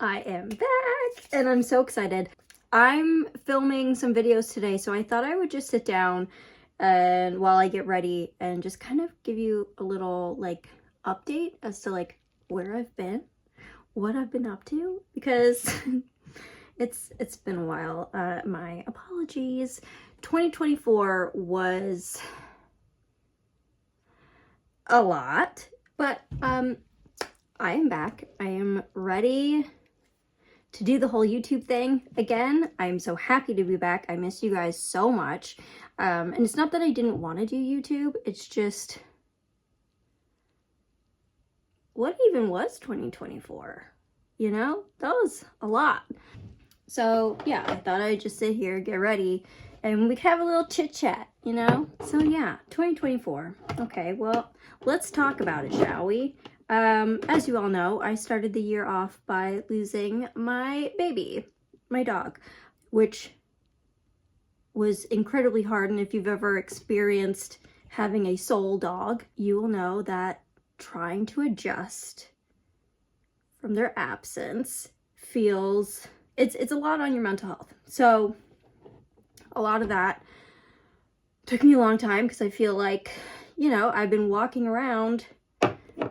I am back and I'm so excited. I'm filming some videos today, so I thought I would just sit down and while I get ready and just kind of give you a little like update as to like where I've been, what I've been up to, because it's been a while. My apologies. 2024 was a lot, but I am back. I am ready to do the whole YouTube thing again. I'm so happy to be back. I miss you guys so much. And it's not that I didn't want to do YouTube. It's just, what even was 2024? You know, that was a lot. So yeah, I thought I'd just sit here, get ready, and we could have a little chit chat, you know? So yeah, 2024. Okay, well, let's talk about it, shall we? As you all know, I started the year off by losing my baby, my dog, which was incredibly hard. And if you've ever experienced having a soul dog, you will know that trying to adjust from their absence feels, it's a lot on your mental health. So a lot of that took me a long time because I feel like, you know, I've been walking around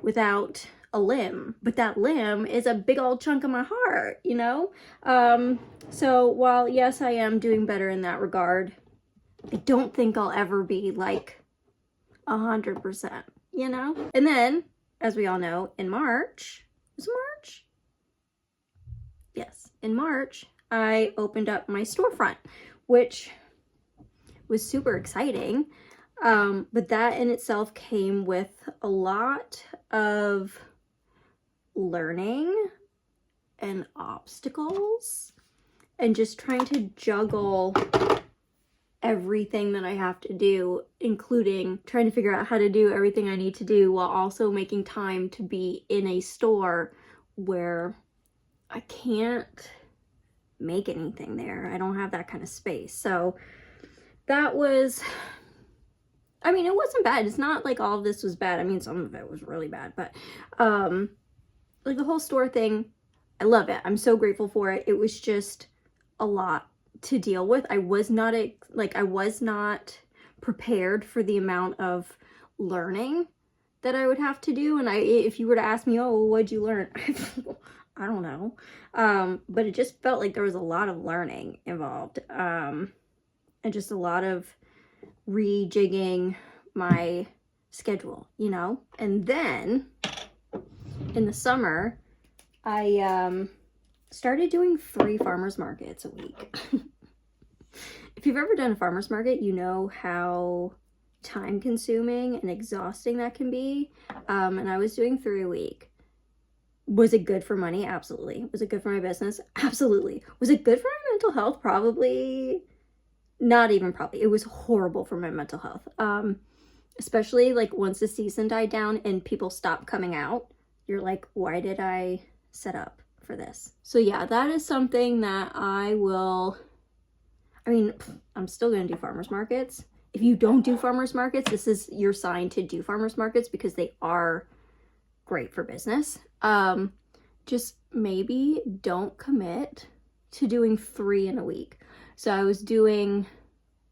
without a limb, but that limb is a big old chunk of my heart, you know? So while yes, I am doing better in that regard, I don't think I'll ever be like 100%, you know? And then, as we all know, in March, was it March? Yes, in March, I opened up my storefront, which was super exciting. But that in itself came with a lot of learning and obstacles and just trying to juggle everything that I have to do, including trying to figure out how to do everything I need to do while also making time to be in a store where I can't make anything there. I don't have that kind of space. So that was, I mean, it wasn't bad. It's not like all of this was bad. I mean, some of it was really bad, but like the whole store thing, I love it. I'm so grateful for it. It was just a lot to deal with. I was not prepared for the amount of learning that I would have to do. And if you were to ask me, oh, what'd you learn? I don't know. But it just felt like there was a lot of learning involved. And just a lot of rejigging my schedule, you know? And then in the summer, I started doing 3 farmers markets a week. If you've ever done a farmers market, you know how time consuming and exhausting that can be. And I was doing 3 a week. Was it good for money? Absolutely. Was it good for my business? Absolutely. Was it good for my mental health? Probably. Not even probably. It was horrible for my mental health. Especially like once the season died down and people stopped coming out, you're like, why did I set up for this? So yeah, that is something that I'm still going to do farmers markets. If you don't do farmers markets, this is your sign to do farmers markets because they are great for business. Just maybe don't commit to doing 3 in a week. So I was doing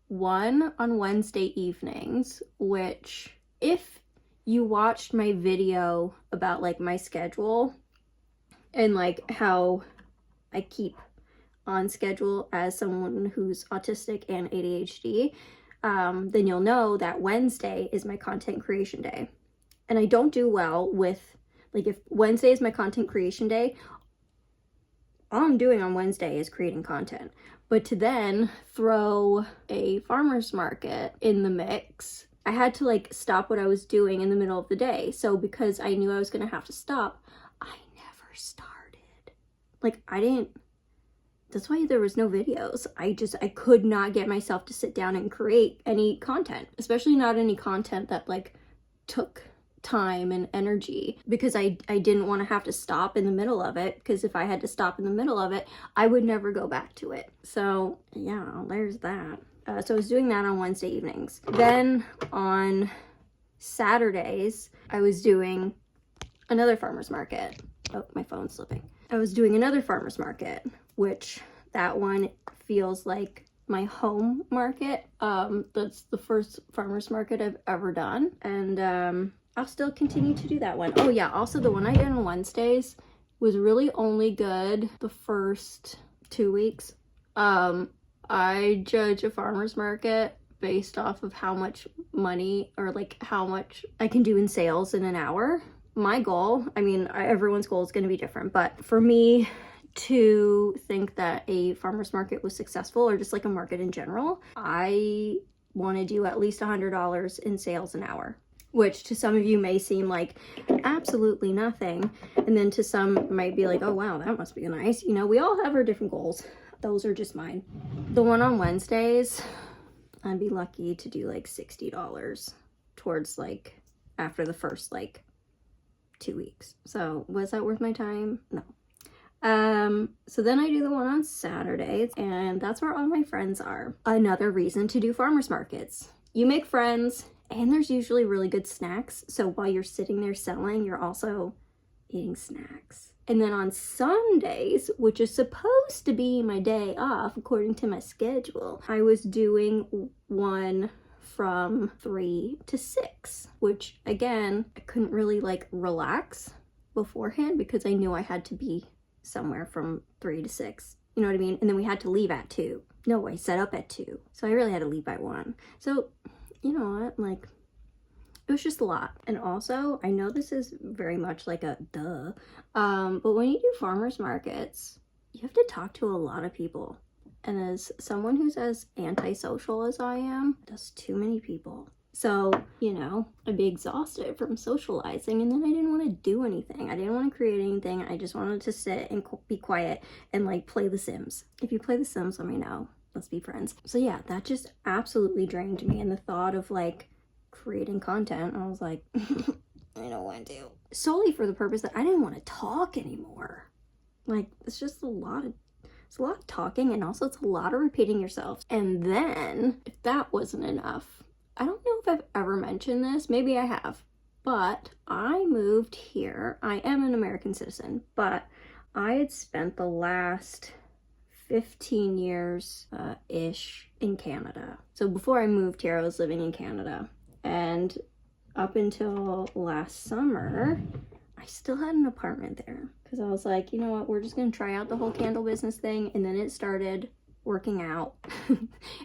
1 on Wednesday evenings, which if you watched my video about like my schedule and like how I keep on schedule as someone who's autistic and ADHD, then you'll know that Wednesday is my content creation day. And I don't do well with, like, if Wednesday is my content creation day, all I'm doing on Wednesday is creating content. But to then throw a farmer's market in the mix, I had to like stop what I was doing in the middle of the day. So because I knew I was going to have to stop, I never started. Like that's why there was no videos. I could not get myself to sit down and create any content, especially not any content that like took time and energy, because I didn't want to have to stop in the middle of it, because if I had to stop in the middle of it, I would never go back to it. So yeah, there's that. So I was doing that on Wednesday evenings. Then on Saturdays, I was doing another farmer's market. Oh, my phone's slipping. I was doing another farmer's market, which that one feels like my home market. That's the first farmer's market I've ever done, and I'll still continue to do that one. Oh yeah, also the one I did on Wednesdays was really only good the first 2 weeks. I judge a farmer's market based off of how much money, or like how much I can do in sales in an hour. My goal, I mean, everyone's goal is going to be different, but for me to think that a farmer's market was successful, or just like a market in general, I want to do at least $100 in sales an hour, which to some of you may seem like absolutely nothing. And then to some might be like, oh wow, that must be nice. You know, we all have our different goals. Those are just mine. The one on Wednesdays, I'd be lucky to do like $60 towards like after the first like 2 weeks. So was that worth my time? No. So then I do the one on Saturdays, and that's where all my friends are. Another reason to do farmers markets. You make friends, and there's usually really good snacks. So while you're sitting there selling, you're also eating snacks. And then on Sundays, which is supposed to be my day off according to my schedule, I was doing one from 3 to 6, which again, I couldn't really like relax beforehand because I knew I had to be somewhere from 3 to 6. You know what I mean? And then we had to leave at 2. No, I set up at 2. So I really had to leave by 1. So, you know what? Like, it was just a lot. And also, I know this is very much like a duh, but when you do farmers markets, you have to talk to a lot of people. And as someone who's as antisocial as I am, that's too many people. So, you know, I'd be exhausted from socializing, and then I didn't want to do anything. I didn't want to create anything. I just wanted to sit and be quiet and like play The Sims. If you play The Sims, let me know. Let's be friends. So yeah, that just absolutely drained me. And the thought of like creating content, I was like, I don't want to. Solely for the purpose that I didn't want to talk anymore. Like, it's just a lot of talking, and also it's a lot of repeating yourself. And then, if that wasn't enough, I don't know if I've ever mentioned this, maybe I have, but I moved here. I am an American citizen, but I had spent the last 15 years ish in Canada. So before I moved here, I was living in Canada. And up until last summer, I still had an apartment there because I was like, you know what, we're just going to try out the whole candle business thing. And then it started working out.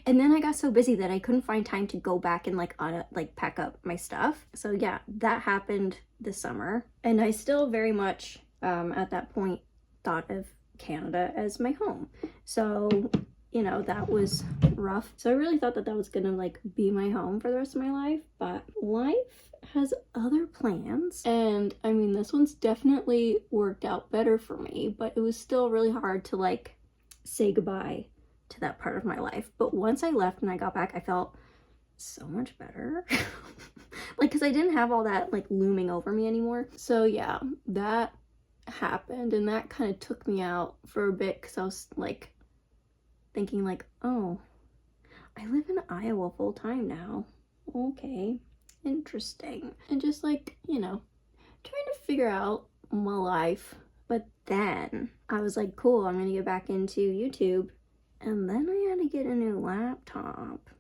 And then I got so busy that I couldn't find time to go back and like pack up my stuff. So yeah, that happened this summer. And I still very much at that point thought of Canada as my home. So, you know, that was rough. So I really thought that that was gonna like be my home for the rest of my life, but life has other plans. And I mean, this one's definitely worked out better for me, but it was still really hard to like say goodbye to that part of my life. But once I left and I got back, I felt so much better. Like, because I didn't have all that like looming over me anymore. So yeah, that happened, and that kind of took me out for a bit because I was like thinking like, oh, I live in Iowa full time now. Okay, interesting. And just like, you know, trying to figure out my life. But then I was like, cool, I'm gonna get back into YouTube. And then I had to get a new laptop.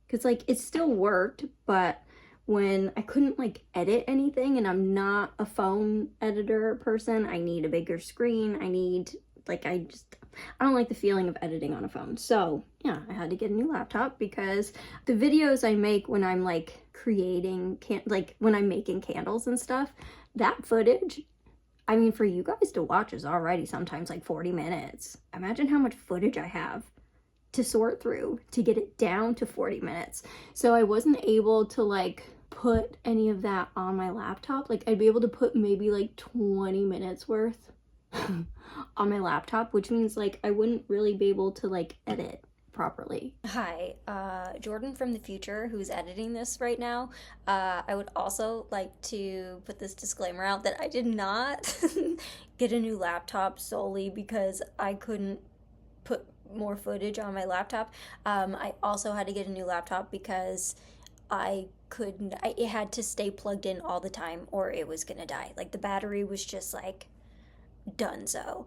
Because like it still worked, but when I couldn't like edit anything, and I'm not a phone editor person, I need a bigger screen. I need like, I don't like the feeling of editing on a phone. So yeah, I had to get a new laptop because the videos I make when I'm like creating, like when I'm making candles and stuff, that footage, I mean, for you guys to watch is already sometimes like 40 minutes. Imagine how much footage I have to sort through to get it down to 40 minutes. So I wasn't able to like put any of that on my laptop. Like I'd be able to put maybe like 20 minutes worth on my laptop, which means like I wouldn't really be able to like edit properly. Hi, Jordan from the future who's editing this right now. I would also like to put this disclaimer out that I did not get a new laptop solely because I couldn't put more footage on my laptop. I also had to get a new laptop because it had to stay plugged in all the time or it was gonna die. Like the battery was just like donezo.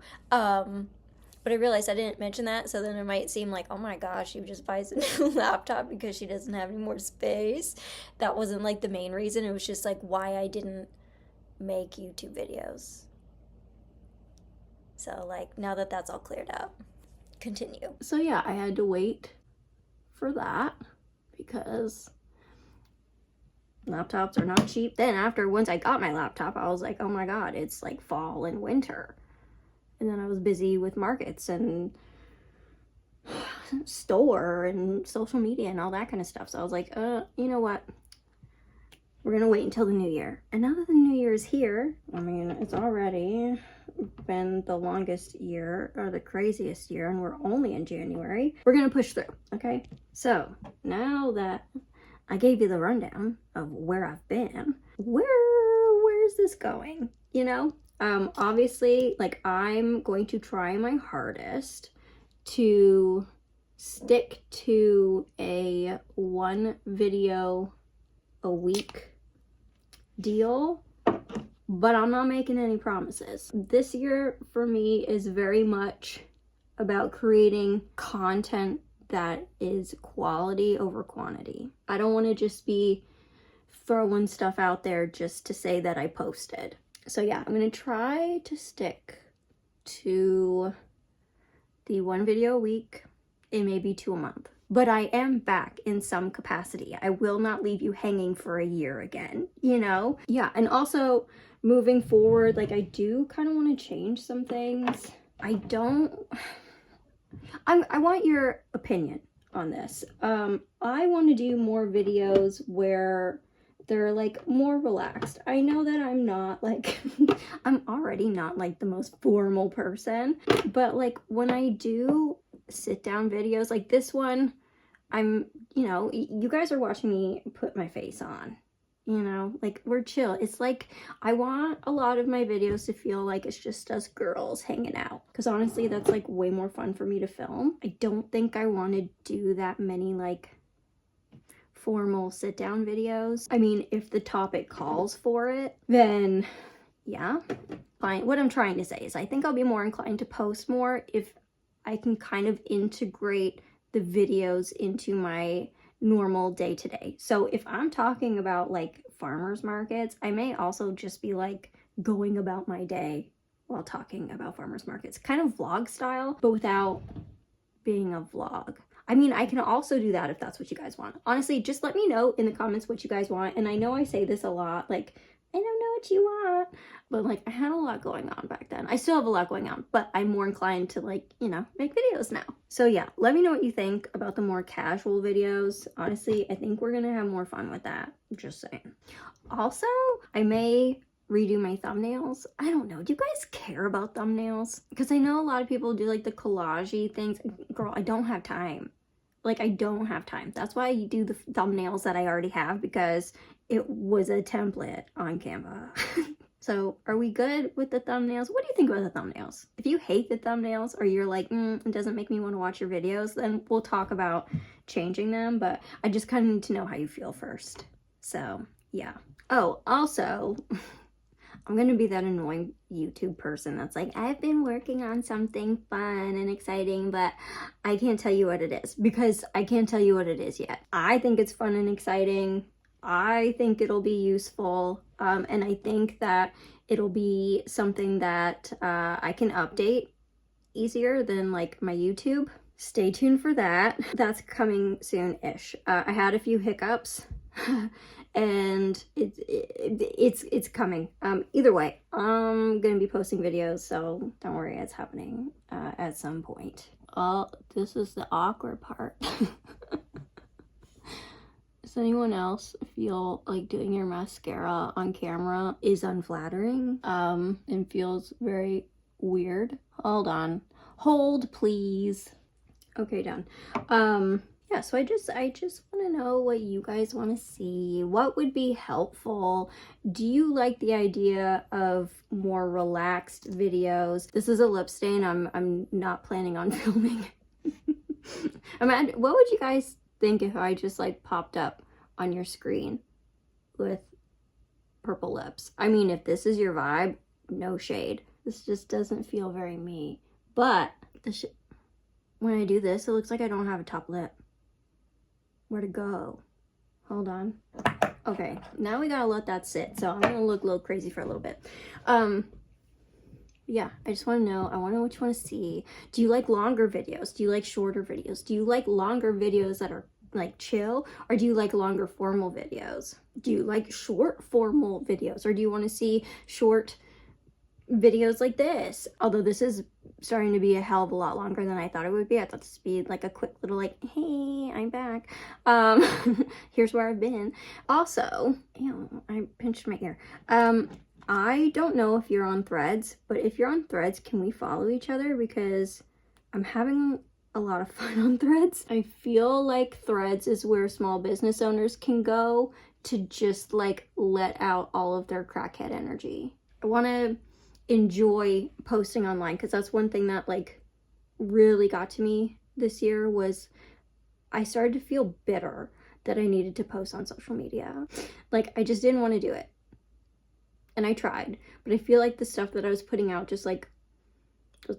But I realized I didn't mention that, so then it might seem like, oh my gosh, she just buys a new laptop because she doesn't have any more space. That wasn't like the main reason. It was just like why I didn't make YouTube videos. So, like, now that that's all cleared up, continue. So yeah, I had to wait for that because laptops are not cheap. Then once I got my laptop, I was like, oh my god, it's like fall and winter. And then I was busy with markets and store and social media and all that kind of stuff. So I was like, you know what? We're gonna wait until the new year. And now that the new year is here, I mean, it's already been the longest year or the craziest year, and we're only in January. We're gonna push through, okay? So now that I gave you the rundown of where I've been, where's this going? You know? Obviously, like, I'm going to try my hardest to stick to a 1 video a week deal, but I'm not making any promises. This year for me is very much about creating content that is quality over quantity. I don't want to just be throwing stuff out there just to say that I posted. So yeah, I'm going to try to stick to the 1 video a week and maybe 2 a month. But I am back in some capacity. I will not leave you hanging for a year again, you know? Yeah, and also moving forward, like, I do kind of want to change some things. I want your opinion on this. I want to do more videos where they're like more relaxed. I know that I'm not like, I'm already not like the most formal person, but like when I do sit down videos like this one, I'm, you know, you guys are watching me put my face on, you know, like we're chill. It's like, I want a lot of my videos to feel like it's just us girls hanging out. Because honestly, that's like way more fun for me to film. I don't think I want to do that many like formal sit down videos. I mean, if the topic calls for it, then yeah, fine. What I'm trying to say is I think I'll be more inclined to post more if I can kind of integrate the videos into my normal day-to-day. So if I'm talking about like farmers markets, I may also just be like going about my day while talking about farmers markets, kind of vlog style, but without being a vlog. I mean, I can also do that if that's what you guys want. Honestly, just let me know in the comments what you guys want. And I know I say this a lot, like, I don't know what you want, but like, I had a lot going on back then. I still have a lot going on, but I'm more inclined to like, you know, make videos now. So yeah, let me know what you think about the more casual videos. Honestly, I think we're gonna have more fun with that. Just saying. Also, I may redo my thumbnails. I don't know. Do you guys care about thumbnails? Because I know a lot of people do like the collage-y things. Girl, I don't have time. Like, I don't have time. That's why I do the thumbnails that I already have, because it was a template on Canva. So are we good with the thumbnails? What do you think about the thumbnails? If you hate the thumbnails or you're like, it doesn't make me want to watch your videos, then we'll talk about changing them. But I just kind of need to know how you feel first. So yeah. Oh, also, I'm gonna be that annoying YouTube person that's like, I've been working on something fun and exciting, but I can't tell you what it is, because I can't tell you what it is yet. I think it's fun and exciting. I think it'll be useful. And I think that it'll be something that I can update easier than like my YouTube. Stay tuned for that. That's coming soon-ish. I had a few hiccups. And it's coming. Either way, I'm gonna be posting videos, so don't worry, it's happening at some point. Oh, this is the awkward part. Does anyone else feel like doing your mascara on camera is unflattering and feels very weird? Hold on. Hold, please. Okay, done. Yeah, so I just want to know what you guys want to see. What would be helpful? Do you like the idea of more relaxed videos? This is a lip stain. I'm not planning on filming. Imagine, what would you guys think if I just like popped up on your screen with purple lips? I mean, if this is your vibe, no shade. This just doesn't feel very me. But when I do this, it looks like I don't have a top lip. Where to go? Hold on. Okay, now we gotta let that sit. So I'm gonna look a little crazy for a little bit. Yeah, I just want to know. I want to know what you want to see. Do you like longer videos? Do you like shorter videos? Do you like longer videos that are like chill, or do you like longer formal videos? Do you like short formal videos, or do you want to see short videos like this? Although this is starting to be a hell of a lot longer than I thought it would be. I thought this would be like a quick little like, hey, I'm back. Here's where I've been. Also, ew, I pinched my ear. I don't know if you're on Threads, but if you're on Threads, can we follow each other? Because I'm having a lot of fun on Threads. I feel like Threads is where small business owners can go to just like let out all of their crackhead energy. I want to enjoy posting online, because that's one thing that like really got to me this year was I started to feel bitter that I needed to post on social media. Like I just didn't want to do it. And I tried, but I feel like the stuff that I was putting out just like,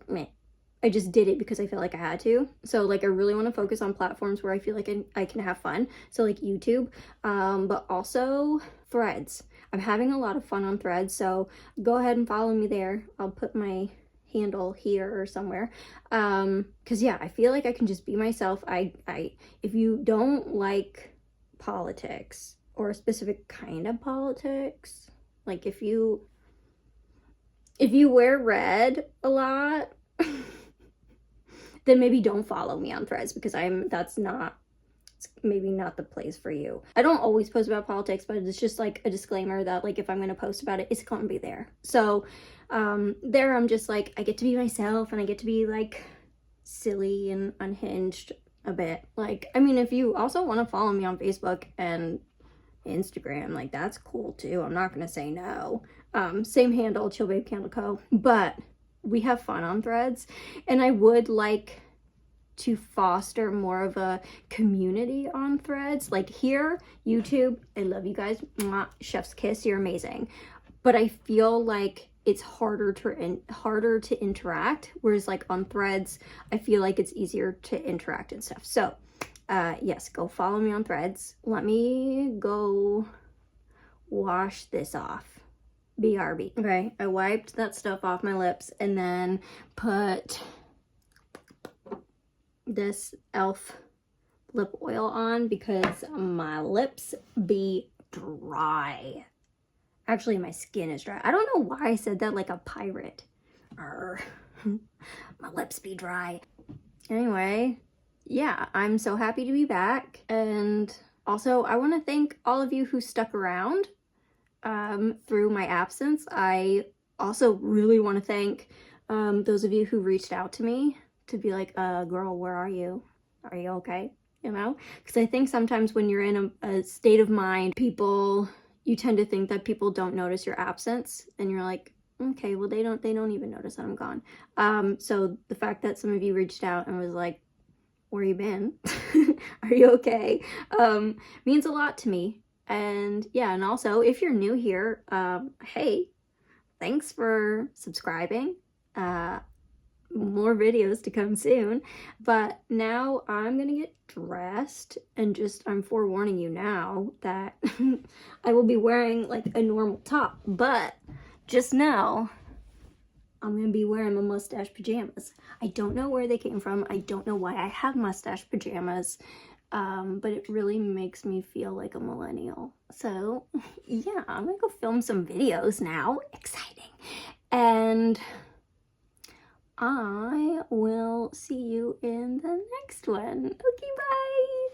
meh. I just did it because I felt like I had to. So like I really want to focus on platforms where I feel like I can have fun. So like YouTube, but also Threads. I'm having a lot of fun on Threads, so go ahead and follow me there. I'll put my handle here or somewhere. Cause yeah, I feel like I can just be myself. If you don't like politics or a specific kind of politics, like if you wear red a lot, then maybe don't follow me on Threads, because it's maybe not the place for you. I don't always post about politics, but it's just like a disclaimer that like if I'm gonna post about it, it's gonna be there. So there I'm just like, I get to be myself and I get to be like silly and unhinged a bit. Like, I mean, if you also want to follow me on Facebook and Instagram, like that's cool too. I'm not gonna say no. Same handle, Chill Babe Candle Co. But we have fun on Threads, and I would like to foster more of a community on Threads. Like here, YouTube, I love you guys. Mwah, chef's kiss, you're amazing. But I feel like it's harder to interact, whereas like on Threads, I feel like it's easier to interact and stuff. So yes, go follow me on Threads. Let me go wash this off. BRB. Okay, I wiped that stuff off my lips and then put this e.l.f. lip oil on because my lips be dry. Actually, my skin is dry. I don't know why I said that like a pirate. My lips be dry. Anyway, yeah, I'm so happy to be back. And also, I want to thank all of you who stuck around through my absence. I also really want to thank those of you who reached out to me to be like, girl, where are you? Are you okay? You know? Because I think sometimes when you're in a state of mind, you tend to think that people don't notice your absence, and you're like, okay, well, they don't even notice that I'm gone. So the fact that some of you reached out and was like, where you been? Are you okay? Means a lot to me. And yeah, and also if you're new here, hey, thanks for subscribing. More videos to come soon. But now I'm gonna get dressed, and I'm forewarning you now that I will be wearing like a normal top, but just now I'm gonna be wearing my mustache pajamas. I don't know where they came from. I don't know why I have mustache pajamas, but it really makes me feel like a millennial. So yeah, I'm gonna go film some videos now. Exciting. And I will see you in the next one. Okay, bye.